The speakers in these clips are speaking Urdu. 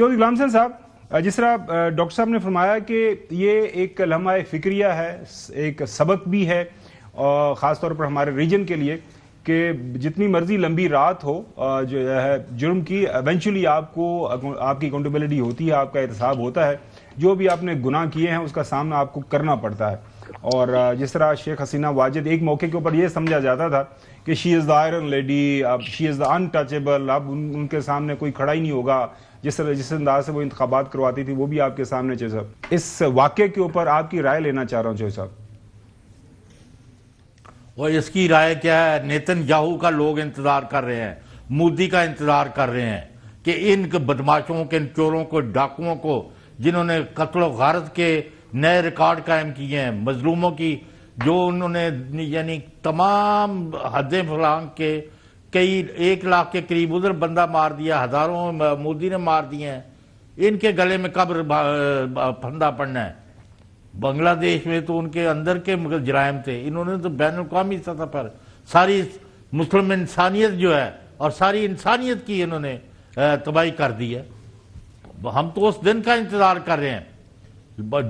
چودھری غلام حسین صاحب، جس طرح ڈاکٹر صاحب نے فرمایا کہ یہ ایک لمحہ فکریہ ہے، ایک سبق بھی ہے، اور خاص طور پر ہمارے ریجن کے لیے کہ جتنی مرضی لمبی رات ہو جو ہے جرم کی، ایونچولی آپ کی اکاؤنٹیبلٹی ہوتی ہے، آپ کا احتساب ہوتا ہے، جو بھی آپ نے گناہ کیے ہیں اس کا سامنا آپ کو کرنا پڑتا ہے۔ اور جس طرح شیخ حسینہ واجد ایک موقع کے اوپر یہ سمجھا جاتا تھا کہ شی از دا آئرن لیڈی، اب شی از دا انٹچیبل، اب ان کے سامنے کوئی کھڑا ہی نہیں ہوگا، جس انداز سے وہ انتخابات کرواتی تھی وہ بھی آپ کے سامنے۔ چوہدری صاحب، اس واقعے کے اوپر آپ کی رائے لینا چاہ رہا ہوں چوہدری صاحب۔ اور اس کی رائے کیا ہے؟ نیتن یاہو کا لوگ انتظار کر رہے ہیں، مودی کا انتظار کر رہے ہیں کہ ان بدماشوں کے، ان چوروں کو، ڈاکوؤں کو، جنہوں نے قتل و غارت کے نئے ریکارڈ قائم کیے ہیں، مظلوموں کی جو انہوں نے یعنی تمام حدیں فلاں کے کئی 1 لاکھ کے قریب ادھر بندہ مار دیا، ہزاروں مودی نے مار دیے ہیں، ان کے گلے میں کب پھندا پڑنا ہے؟ بنگلہ دیش میں تو ان کے اندر کے جرائم تھے، انہوں نے تو بین الاقوامی سطح پر ساری مسلم انسانیت جو ہے اور ساری انسانیت کی انہوں نے تباہی کر دی ہے۔ ہم تو اس دن کا انتظار کر رہے ہیں،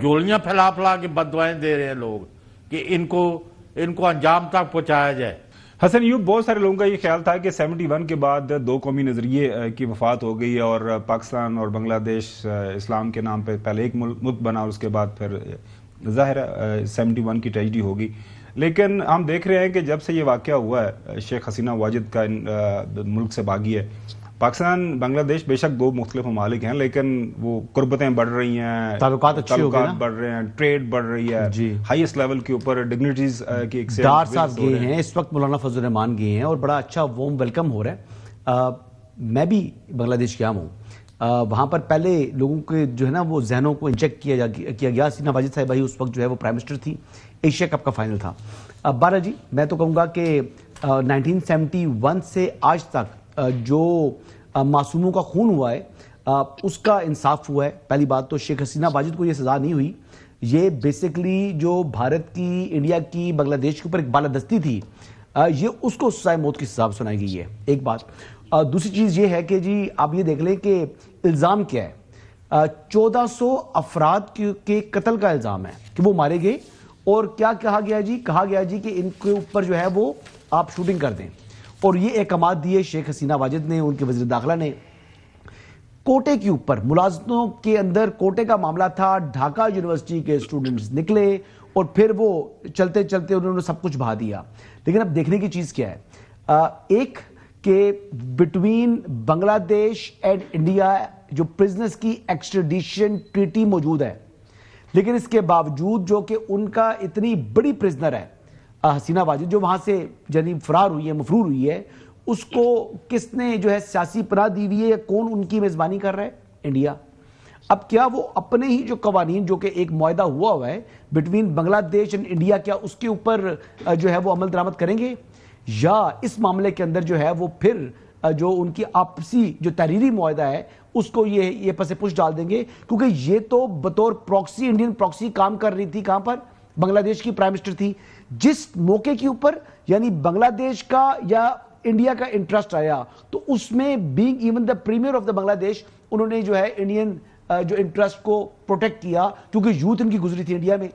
جولیاں پھیلا پھیلا کے بددعائیں دے رہے ہیں لوگ کہ ان کو انجام تک پہنچایا جائے۔ حسن ایوب، بہت سارے لوگوں کا یہ خیال تھا کہ 71 کے بعد 2 قومی نظریے کی وفات ہو گئی اور پاکستان اور بنگلہ دیش اسلام کے نام پہ پہلے ایک ملک بنا اور اس کے بعد پھر ظاہر 71 کی ٹریجڈی ہوگی، لیکن ہم دیکھ رہے ہیں کہ جب سے یہ واقعہ ہوا ہے شیخ حسینہ واجد کا ملک سے بھاگی ہے، پاکستان بنگلہ دیش بے شک 2 مختلف ممالک ہیں، لیکن وہ قربتیں بڑھ رہی ہیں، تعلقات بڑھ رہے ہیں، ٹریڈ بڑھ رہی ہے، ہائیسٹ لیول کے اوپر ڈگنیٹیز کی ایک ڈار صاحب گئے ہیں، اس وقت مولانا فضل الرحمان گئے ہیں اور بڑا اچھا وارم ویلکم ہو رہا ہے۔ میں بھی بنگلہ دیش گیا ہوں، وہاں پر پہلے لوگوں کے جو ہے نا وہ ذہنوں کو انجیکٹ کیا گیا۔ حسینہ واجد صاحبہ ہی اس وقت جو ہے وہ پرائم منسٹر تھی، ایشیا کپ کا فائنل تھا۔ بارہ جی، میں تو کہوں گا کہ 1971 سے آج تک جو معصوموں کا خون ہوا ہے اس کا انصاف ہوا ہے۔ پہلی بات تو شیخ حسینہ واجد کو یہ سزا نہیں ہوئی، یہ بیسیکلی جو بھارت کی، انڈیا کی بنگلہ دیش کے اوپر ایک بالادستی تھی، یہ اس کو سزائے موت کی سزا سنائی گئی ہے، ایک بات۔ دوسری چیز یہ ہے کہ جی آپ یہ دیکھ لیں کہ الزام کیا ہے، 1400 افراد کے قتل کا الزام ہے کہ وہ مارے گئے، اور کیا کہا گیا جی؟ کہا گیا جی کہ ان کے اوپر جو ہے وہ آپ شوٹنگ کر دیں، اور یہ احکامات دیے شیخ حسینہ واجد نے، ان کے وزیر داخلہ نے۔ کوٹے کے اوپر ملازمتوں کے اندر کوٹے کا معاملہ تھا، ڈھاکہ یونیورسٹی کے اسٹوڈنٹس نکلے اور پھر وہ چلتے چلتے انہوں نے سب کچھ بہا دیا۔ لیکن اب دیکھنے کی چیز کیا ہے، ایک کہ بٹوین بنگلہ دیش اینڈ انڈیا جو پرزنرز کی ایکسٹریڈیشن ٹریٹی موجود ہے، لیکن اس کے باوجود جو کہ ان کا اتنی بڑی پرزنر ہے حسینہ واجد جو وہاں سے یعنی فرار ہوئی ہے، مفرور ہوئی ہے، اس کو کس نے جو ہے سیاسی پناہ دی ہوئی ہے، کون ان کی میزبانی کر رہا ہے؟ انڈیا۔ اب کیا وہ اپنے ہی جو قوانین جو کہ ایک معاہدہ ہوا ہے بٹوین بنگلہ دیش اور انڈیا، کیا اس کے اوپر جو ہے وہ عمل درآمد کریں گے، یا اس معاملے کے اندر جو ہے وہ پھر جو ان کی آپسی جو تحریری معاہدہ ہے اس کو یہ پس پش ڈال دیں گے؟ کیونکہ یہ تو بطور پراکسی، انڈین پراکسی کام کر رہی تھی، کہاں پر؟ بنگلہ دیش کی پرائم منسٹر تھی۔ جس موقع کے اوپر یعنی بنگلہ دیش کا یا انڈیا کا انٹرسٹ آیا تو اس میں being even the premier of the Bangladesh, انہوں نے جو ہے انڈین جو انٹرسٹ کو پروٹیکٹ کیا، کیونکہ یوتھ ان کی گزری تھی انڈیا میں،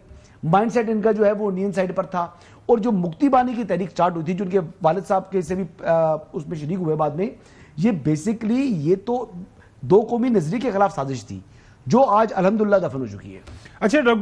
مائنڈ سیٹ ان کا جو ہے وہ انڈین سائڈ پر تھا۔ اور جو مکتی بانی کی تحریک سٹارٹ ہوئی تھی، جو ان کے والد صاحب کے سے بھی اس میں شریک ہوئے بعد میں، یہ بیسیکلی یہ تو 2 قومی نظریے کے خلاف سازش تھی جو آج الحمدللہ دفن ہو چکی ہے۔ اچھا ڈاکٹر